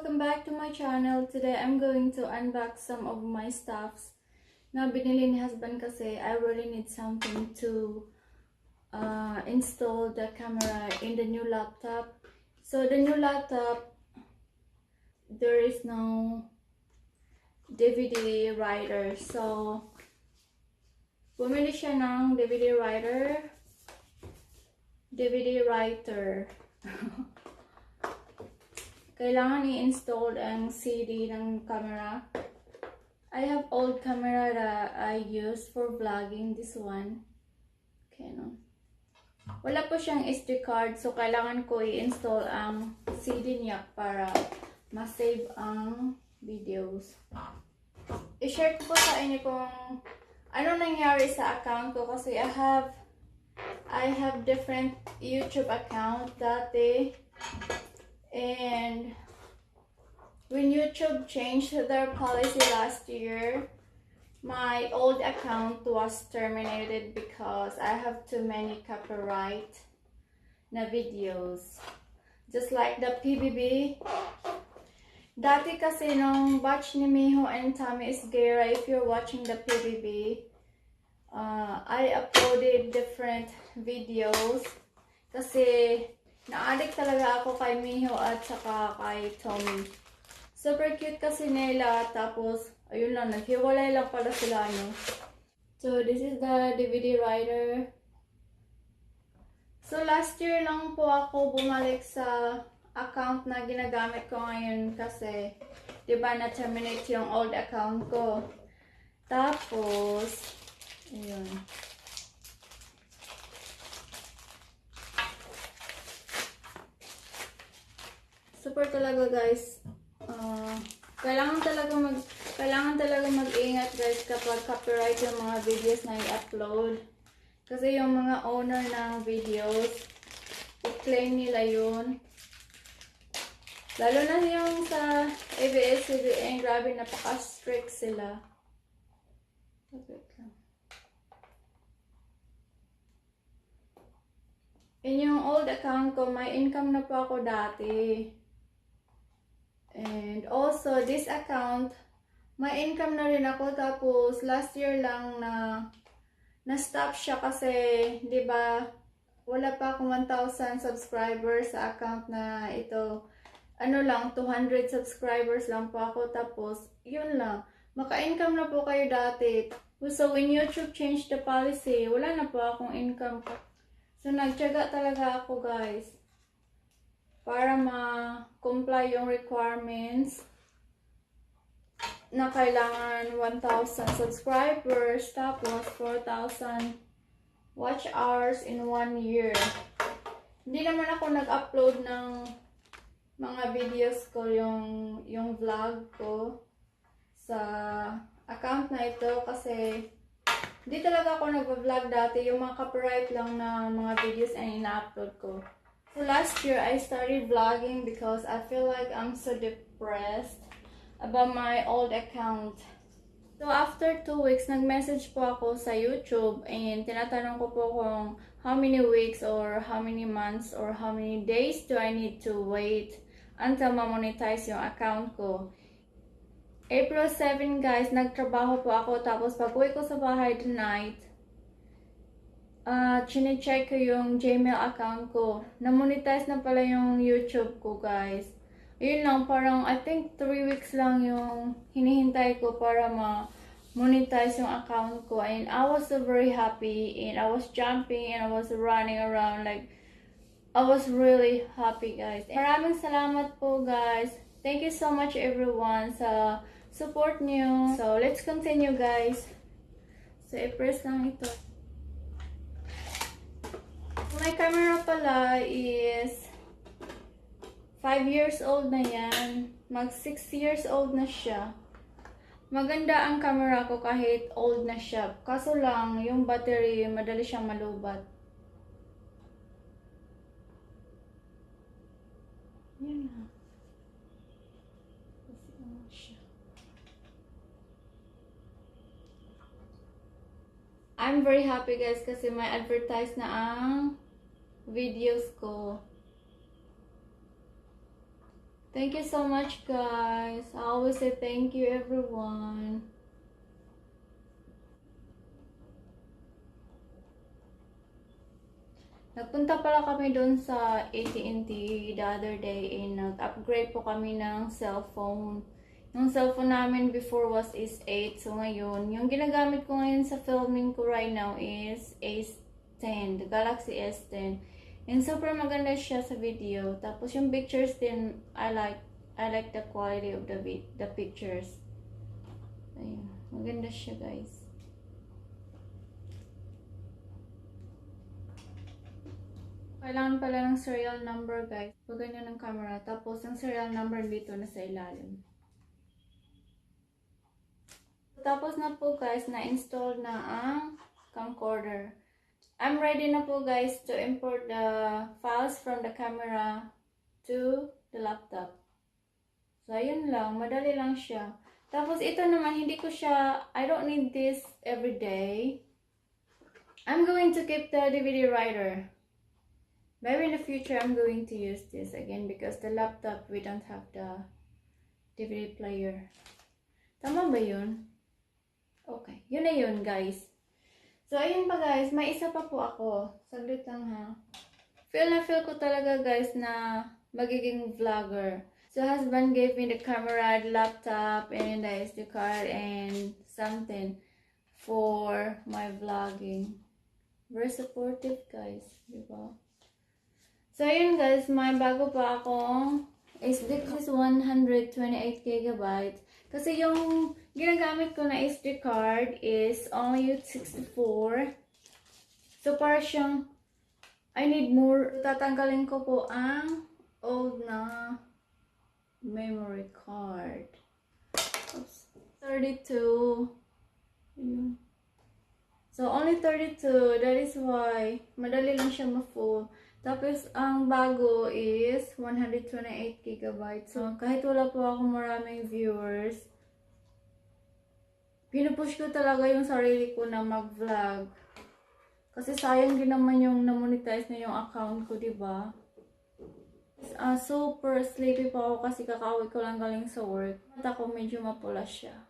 welcome back to my channel. Today I'm going to unbox some of my stuffs na binili ni husband kasi I really need something to install the camera in the new laptop. So the new laptop, there is no DVD writer. So bumili siya ng DVD writer. Kailangan i-install ang CD ng camera. I have old camera that I use for vlogging. This one. Canon. Wala po siyang SD card. So, kailangan ko i-install ang CD niya para ma-save ang videos. I-share ko po sa inyo kung ano nangyari sa account ko. Kasi I have different YouTube account dati. And when YouTube changed their policy last year, my old account was terminated because I have too many copyright na videos. Just like the PBB. Dati kasi nung batch ni Miho and Tommy Isguera, if you're watching the PBB, I uploaded different videos kasi na-addict talaga ako kay Miho at saka kay Tommy. Super cute kasi nila. Tapos, ayun lang, naghiwalay lang pala sila, no? So, this is the DVD writer. So, last year lang po ako bumalik sa account na ginagamit ko ngayon kasi, diba, na-terminate yung old account ko. Tapos, ayun. Super talaga guys. Kailangan talaga mag-ingat guys kapag copyright yung mga videos na i-upload. Kasi yung mga owner ng videos, i-claim nila yun. Lalo na yung sa ABS-CBN, grabe, napaka-strict sila. Wait lang. In yung old account ko, may income na po ako dati. And also, this account, may income na rin ako. Tapos, last year lang na-stop siya kasi, di ba, wala pa akong 1,000 subscribers sa account na ito. Ano lang, 200 subscribers lang po ako. Tapos, yun lang. Maka-income na po kayo dati. So, when YouTube changed the policy, wala na po akong income. So, nagtiyaga talaga ako, guys, para ma-comply yung requirements na kailangan 1,000 subscribers tapos 4,000 watch hours in 1 year. Hindi naman ako nag-upload ng mga videos ko, yung vlog ko sa account na ito kasi hindi talaga ako nag-vlog dati. Yung mga copyright lang na mga videos ay ina-upload ko. So last year, I started vlogging because I feel like I'm so depressed about my old account. So after 2 weeks, nag-message po ako sa YouTube and tinatanong ko po kung how many weeks or how many months or how many days do I need to wait until ma-monetize yung account ko. April 7 guys, nagtrabaho po ako tapos pag-uwi ko sa bahay tonight, chine-check ko yung Gmail account ko. Na-monetize na pala yung YouTube ko, guys. Yun lang, parang I think 3 weeks lang yung hinihintay ko para ma-monetize yung account ko. And I was so very happy and I was jumping and I was running around like I was really happy, guys. Maraming salamat po, guys. Thank you so much everyone sa support niyo. So, let's continue, guys. So, i-press lang ito. My camera pala is 5 years old na yan. Mag 6 years old na siya. Maganda ang camera ko kahit old na siya. Kaso lang, yung battery, madali siyang malubat. Yan na. Kasi ano siya. I'm very happy guys kasi may advertise na ang videos ko. Thank you so much, guys. I always say thank you, everyone. Nagpunta pala kami doon sa AT&T the other day and nag-upgrade po kami ng cellphone. Yung cellphone namin before was S8. So ngayon, yung ginagamit ko ngayon sa filming ko right now is S10, the Galaxy S10. And super maganda siya sa video. Tapos yung pictures din, I like the quality of the pictures. Ayun, maganda siya, guys. Kailangan pala ng serial number, guys. Pag ganyan ng camera. Tapos, ang serial number dito na sa ilalim. Tapos na po, guys, na-install na ang camcorder. I'm ready na po, guys, to import the files from the camera to the laptop. So, ayun lang. Madali lang siya. Tapos, ito naman, hindi ko siya, I don't need this every day. I'm going to keep the DVD writer. Maybe in the future, I'm going to use this again because the laptop, we don't have the DVD player. Tama ba yun? Okay. Yun na yun, guys. So, ayun pa, guys. May isa pa po ako. Saglit lang, ha. Feel ko talaga, guys, na magiging vlogger. So, husband gave me the camera, the laptop, and the SD card, and something for my vlogging. Very supportive, guys. Diba? So, ayun guys, may bago pa akong SD card. This is 128GB. Kasi yung ginagamit ko na SD card is only 64. So, para siyang, I need more. Tatanggalin ko po ang old na memory card. Oops. 32. Ayun. So, only 32. That is why, madali lang siya ma-full. Tapos, ang bago is 128GB. So, kahit wala po ako maraming viewers, pinupush ko talaga yung sarili ko na mag-vlog. Kasi sayang din naman yung na-monetize na yung account ko, diba? Super sleepy pa ako kasi kakauwi ko lang galing sa work. At ako medyo mapula siya.